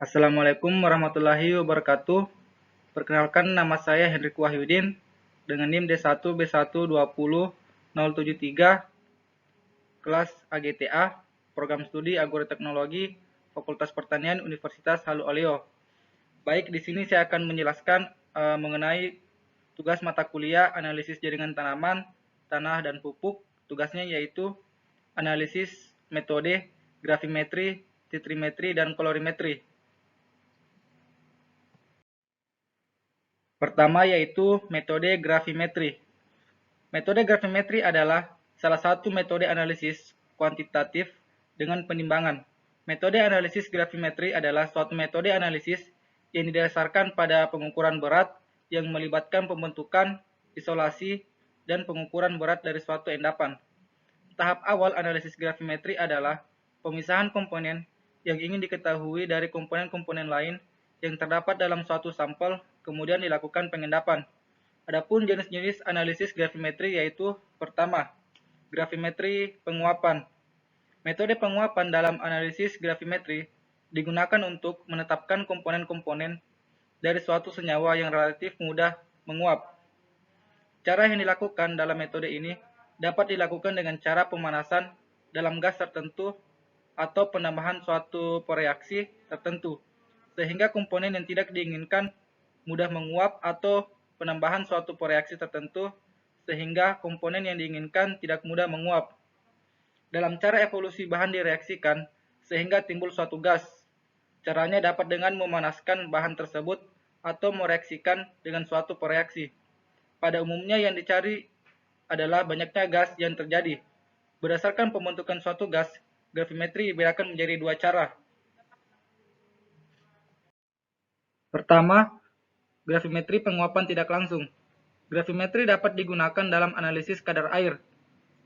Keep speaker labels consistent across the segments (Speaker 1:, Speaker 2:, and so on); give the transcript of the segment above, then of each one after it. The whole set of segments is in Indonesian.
Speaker 1: Assalamualaikum warahmatullahi wabarakatuh. Perkenalkan, nama saya Hendrik Wahyudin dengan NIM D1B1200073, kelas AGTA, Program Studi Agroteknologi, Fakultas Pertanian Universitas Halu Oleo. Baik, di sini saya akan menjelaskan mengenai tugas mata kuliah analisis jaringan tanaman, tanah, dan pupuk. Tugasnya yaitu analisis metode, grafimetri, titrimetri, dan kolorimetri. Pertama yaitu metode grafimetri. Metode grafimetri adalah salah satu metode analisis kuantitatif dengan penimbangan. Metode analisis grafimetri adalah suatu metode analisis yang didasarkan pada pengukuran berat yang melibatkan pembentukan, isolasi, dan pengukuran berat dari suatu endapan. Tahap awal analisis grafimetri adalah pemisahan komponen yang ingin diketahui dari komponen-komponen lain yang terdapat dalam suatu sampel, kemudian dilakukan pengendapan. Adapun jenis-jenis analisis grafimetri yaitu pertama, grafimetri penguapan. Metode penguapan dalam analisis grafimetri digunakan untuk menetapkan komponen-komponen dari suatu senyawa yang relatif mudah menguap. Cara yang dilakukan dalam metode ini dapat dilakukan dengan cara pemanasan dalam gas tertentu atau penambahan suatu reaksi tertentu, sehingga komponen yang tidak diinginkan mudah menguap atau penambahan suatu reaksi tertentu sehingga komponen yang diinginkan tidak mudah menguap. Dalam cara evolusi bahan direaksikan sehingga timbul suatu gas. Caranya dapat dengan memanaskan bahan tersebut atau mereaksikan dengan suatu reaksi. Pada umumnya yang dicari adalah banyaknya gas yang terjadi. Berdasarkan pembentukan suatu gas, grafimetri dibedakan menjadi dua cara. Pertama, grafimetri penguapan tidak langsung. Grafimetri dapat digunakan dalam analisis kadar air.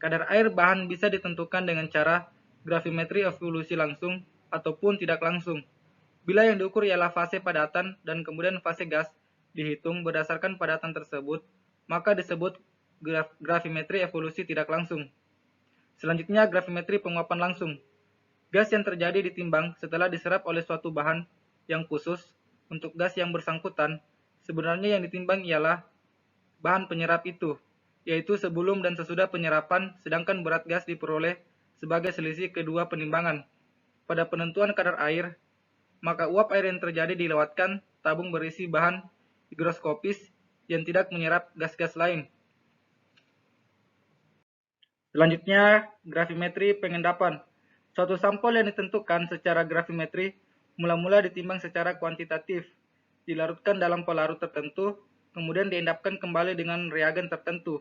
Speaker 1: Kadar air bahan bisa ditentukan dengan cara grafimetri evolusi langsung ataupun tidak langsung. Bila yang diukur ialah fase padatan dan kemudian fase gas dihitung berdasarkan padatan tersebut, maka disebut grafimetri evolusi tidak langsung. Selanjutnya, grafimetri penguapan langsung. Gas yang terjadi ditimbang setelah diserap oleh suatu bahan yang khusus. Untuk gas yang bersangkutan, sebenarnya yang ditimbang ialah bahan penyerap itu, yaitu sebelum dan sesudah penyerapan, sedangkan berat gas diperoleh sebagai selisih kedua penimbangan. Pada penentuan kadar air, maka uap air yang terjadi dilewatkan tabung berisi bahan higroskopis yang tidak menyerap gas-gas lain. Selanjutnya, grafimetri pengendapan. Suatu sampel yang ditentukan secara grafimetri mula-mula ditimbang secara kuantitatif, dilarutkan dalam pelarut tertentu, kemudian diendapkan kembali dengan reagen tertentu.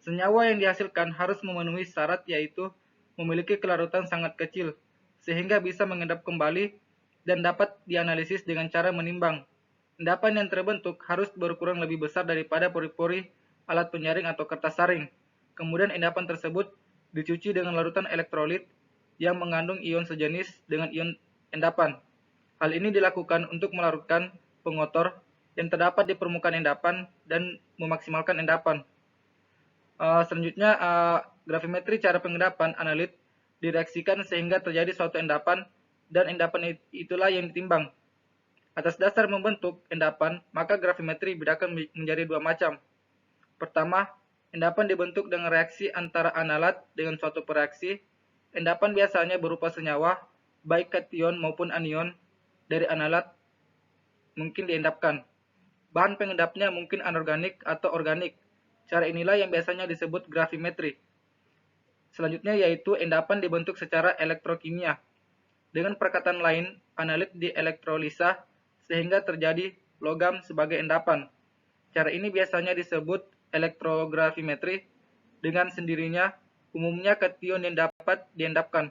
Speaker 1: Senyawa yang dihasilkan harus memenuhi syarat yaitu memiliki kelarutan sangat kecil, sehingga bisa mengendap kembali dan dapat dianalisis dengan cara menimbang. Endapan yang terbentuk harus berukuran lebih besar daripada pori-pori alat penyaring atau kertas saring. Kemudian endapan tersebut dicuci dengan larutan elektrolit yang mengandung ion sejenis dengan ion endapan. Hal ini dilakukan untuk melarutkan pengotor yang terdapat di permukaan endapan dan memaksimalkan endapan. Selanjutnya, grafimetri cara pengendapan analit direaksikan sehingga terjadi suatu endapan dan endapan itulah yang ditimbang. Atas dasar membentuk endapan, maka grafimetri dibedakan menjadi dua macam. Pertama, endapan dibentuk dengan reaksi antara analat dengan suatu reaksi. Endapan biasanya berupa senyawa, baik kation maupun anion, dari analat mungkin diendapkan. Bahan pengendapnya mungkin anorganik atau organik. Cara inilah yang biasanya disebut grafimetri. Selanjutnya yaitu endapan dibentuk secara elektrokimia. Dengan perkataan lain, analit dielektrolisa sehingga terjadi logam sebagai endapan. Cara ini biasanya disebut elektrografimetri. Dengan sendirinya, umumnya kation yang dapat diendapkan.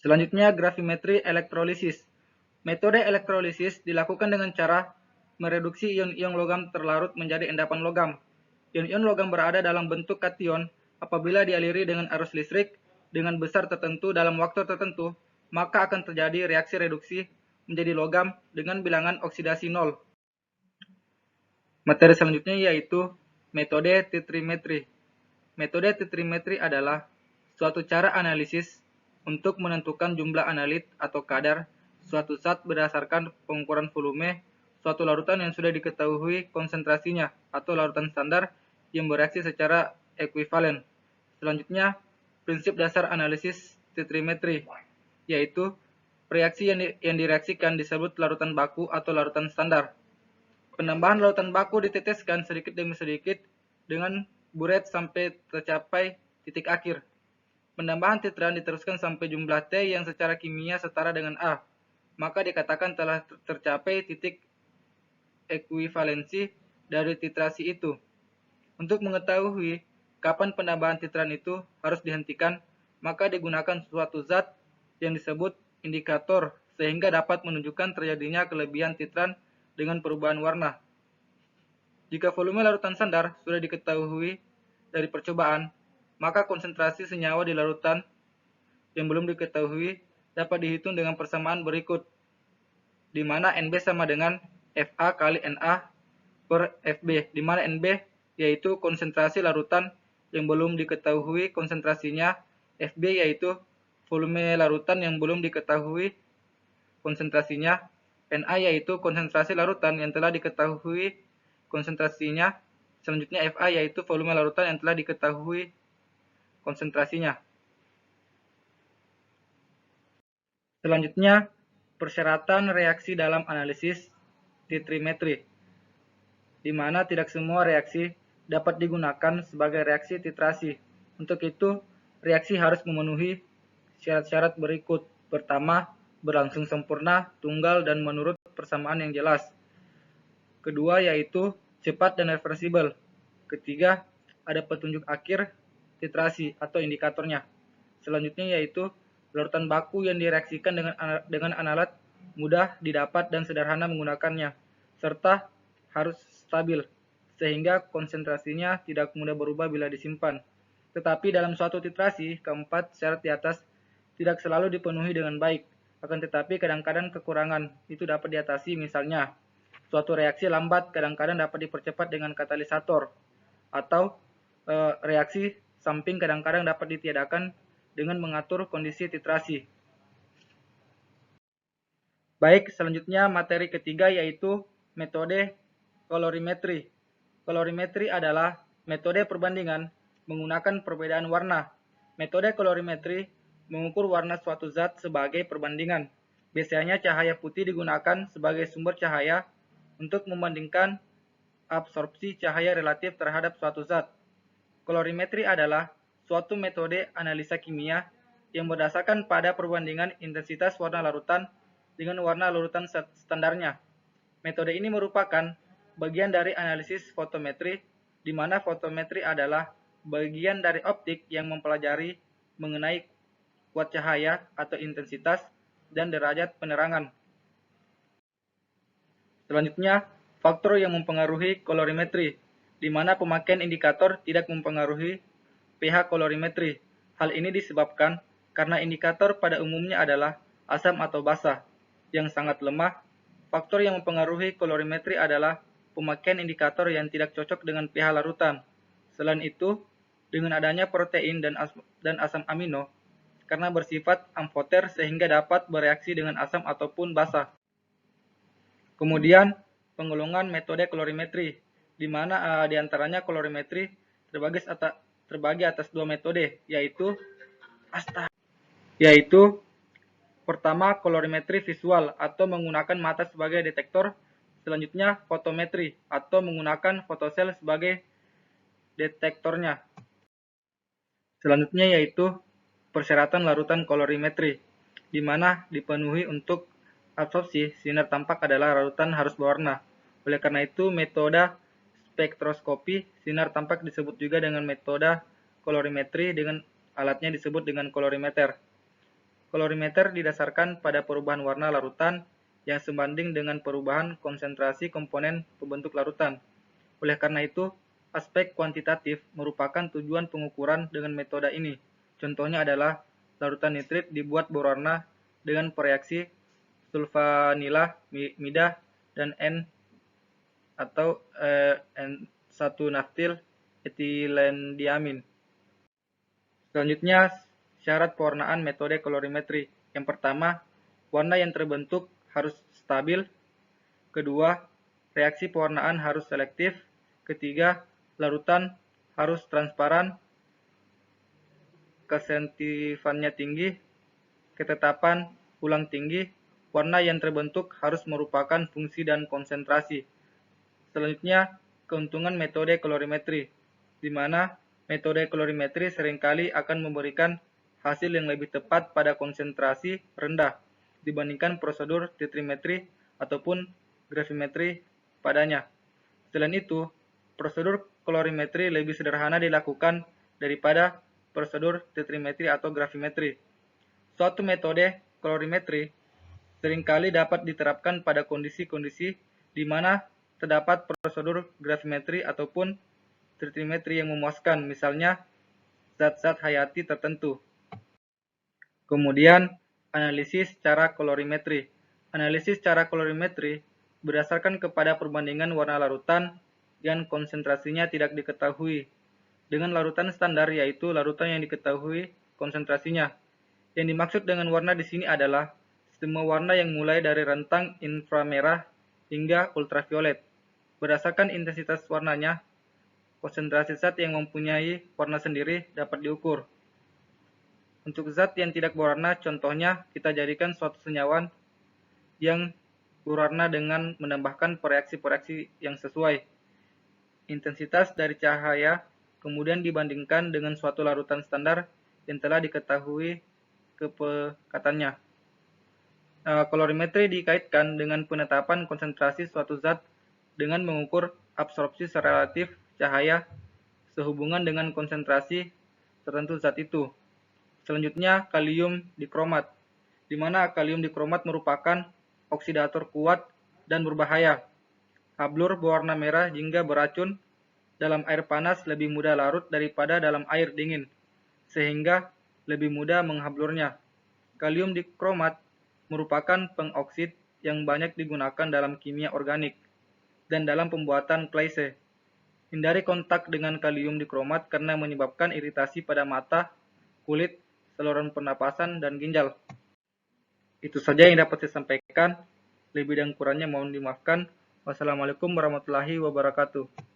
Speaker 1: Selanjutnya, grafimetri elektrolisis. Metode elektrolisis dilakukan dengan cara mereduksi ion-ion logam terlarut menjadi endapan logam. Ion-ion logam berada dalam bentuk kation apabila dialiri dengan arus listrik dengan besar tertentu dalam waktu tertentu, maka akan terjadi reaksi reduksi menjadi logam dengan bilangan oksidasi 0. Materi selanjutnya yaitu metode titrimetri. Metode titrimetri adalah suatu cara analisis untuk menentukan jumlah analit atau kadar suatu zat berdasarkan pengukuran volume suatu larutan yang sudah diketahui konsentrasinya atau larutan standar yang bereaksi secara ekuivalen. Selanjutnya, prinsip dasar analisis titrimetri, yaitu reaksi yang direaksikan disebut larutan baku atau larutan standar. Penambahan larutan baku diteteskan sedikit demi sedikit dengan buret sampai tercapai titik akhir. Penambahan titran diteruskan sampai jumlah T yang secara kimia setara dengan A, maka dikatakan telah tercapai titik ekuivalensi dari titrasi itu. Untuk mengetahui kapan penambahan titran itu harus dihentikan, maka digunakan suatu zat yang disebut indikator sehingga dapat menunjukkan terjadinya kelebihan titran dengan perubahan warna. Jika volume larutan standar sudah diketahui dari percobaan, maka konsentrasi senyawa di larutan yang belum diketahui dapat dihitung dengan persamaan berikut, di mana NB sama dengan Fa kali Na per Fb, di mana Nb yaitu konsentrasi larutan yang belum diketahui konsentrasinya, Fb yaitu volume larutan yang belum diketahui konsentrasinya, Na yaitu konsentrasi larutan yang telah diketahui konsentrasinya, selanjutnya Fa yaitu volume larutan yang telah diketahui konsentrasinya. Selanjutnya, persyaratan reaksi dalam analisis titrimetri, di mana tidak semua reaksi dapat digunakan sebagai reaksi titrasi. Untuk itu, reaksi harus memenuhi syarat-syarat berikut. Pertama, berlangsung sempurna, tunggal, dan menurut persamaan yang jelas. Kedua, yaitu cepat dan reversibel. Ketiga, ada petunjuk akhir titrasi atau indikatornya. Selanjutnya yaitu larutan baku yang direaksikan dengan analat mudah didapat dan sederhana menggunakannya, serta harus stabil, sehingga konsentrasinya tidak mudah berubah bila disimpan. Tetapi dalam suatu titrasi, keempat syarat di atas tidak selalu dipenuhi dengan baik, akan tetapi kadang-kadang kekurangan itu dapat diatasi. Misalnya, suatu reaksi lambat kadang-kadang dapat dipercepat dengan katalisator, atau reaksi samping kadang-kadang dapat ditiadakan dengan mengatur kondisi titrasi. Baik, selanjutnya materi ketiga yaitu metode kolorimetri. Kolorimetri adalah metode perbandingan menggunakan perbedaan warna. Metode kolorimetri mengukur warna suatu zat sebagai perbandingan. Biasanya cahaya putih digunakan sebagai sumber cahaya untuk membandingkan absorpsi cahaya relatif terhadap suatu zat. Kolorimetri adalah suatu metode analisa kimia yang berdasarkan pada perbandingan intensitas warna larutan dengan warna larutan standarnya. Metode ini merupakan bagian dari analisis fotometri, di mana fotometri adalah bagian dari optik yang mempelajari mengenai kuat cahaya atau intensitas dan derajat penerangan. Selanjutnya, faktor yang mempengaruhi kolorimetri, di mana pemakaian indikator tidak mempengaruhi pH kolorimetri. Hal ini disebabkan karena indikator pada umumnya adalah asam atau basa yang sangat lemah. Faktor yang mempengaruhi kolorimetri adalah pemakaian indikator yang tidak cocok dengan pH larutan. Selain itu, dengan adanya protein dan asam amino, karena bersifat amfoter sehingga dapat bereaksi dengan asam ataupun basa. Kemudian, penggolongan metode kolorimetri, di mana di antaranya kolorimetri terbagi atas dua metode, yaitu pertama kolorimetri visual atau menggunakan mata sebagai detektor, selanjutnya fotometri atau menggunakan fotosel sebagai detektornya. Selanjutnya yaitu persyaratan larutan kolorimetri, di mana dipenuhi untuk absorpsi sinar tampak adalah larutan harus berwarna. Oleh karena itu, metode spektroskopi sinar tampak disebut juga dengan metode kolorimetri, dengan alatnya disebut dengan kolorimeter. Kolorimeter didasarkan pada perubahan warna larutan yang sebanding dengan perubahan konsentrasi komponen pembentuk larutan. Oleh karena itu, aspek kuantitatif merupakan tujuan pengukuran dengan metode ini. Contohnya adalah larutan nitrit dibuat berwarna dengan reaksi sulfanila midah dan N atau N1-naftil etilendiamin. Selanjutnya, Syarat pewarnaan metode kolorimetri. Yang pertama, warna yang terbentuk harus stabil. Kedua, reaksi pewarnaan harus selektif. Ketiga, larutan harus transparan. Kesentifannya tinggi. Ketetapan ulang tinggi. Warna yang terbentuk harus merupakan fungsi dan konsentrasi. Selanjutnya, keuntungan metode kolorimetri, di mana metode kolorimetri seringkali akan memberikan hasil yang lebih tepat pada konsentrasi rendah dibandingkan prosedur titrimetri ataupun gravimetri padanya. Selain itu, prosedur kolorimetri lebih sederhana dilakukan daripada prosedur titrimetri atau gravimetri. Suatu metode kolorimetri seringkali dapat diterapkan pada kondisi-kondisi di mana terdapat prosedur gravimetri ataupun titrimetri yang memuaskan, misalnya zat-zat hayati tertentu. Kemudian, analisis cara kolorimetri. Analisis cara kolorimetri berdasarkan kepada perbandingan warna larutan yang konsentrasinya tidak diketahui dengan larutan standar, yaitu larutan yang diketahui konsentrasinya. Yang dimaksud dengan warna di sini adalah semua warna yang mulai dari rentang inframerah hingga ultraviolet. Berdasarkan intensitas warnanya, konsentrasi zat yang mempunyai warna sendiri dapat diukur. Untuk zat yang tidak berwarna, contohnya kita jadikan suatu senyawa yang berwarna dengan menambahkan reaksi-reaksi yang sesuai. Intensitas dari cahaya kemudian dibandingkan dengan suatu larutan standar yang telah diketahui kepekatannya. Kolorimetri dikaitkan dengan penetapan konsentrasi suatu zat dengan mengukur absorpsi relatif cahaya sehubungan dengan konsentrasi tertentu zat itu. Selanjutnya, kalium dikromat, di mana kalium dikromat merupakan oksidator kuat dan berbahaya. Hablur berwarna merah hingga beracun dalam air panas lebih mudah larut daripada dalam air dingin, sehingga lebih mudah menghablurnya. Kalium dikromat merupakan pengoksid yang banyak digunakan dalam kimia organik dan dalam pembuatan klase. Hindari kontak dengan kalium dikromat karena menyebabkan iritasi pada mata, kulit, saluran pernapasan, dan ginjal. Itu saja yang dapat saya sampaikan. Lebih dan kurangnya mohon dimaafkan. Wassalamualaikum warahmatullahi wabarakatuh.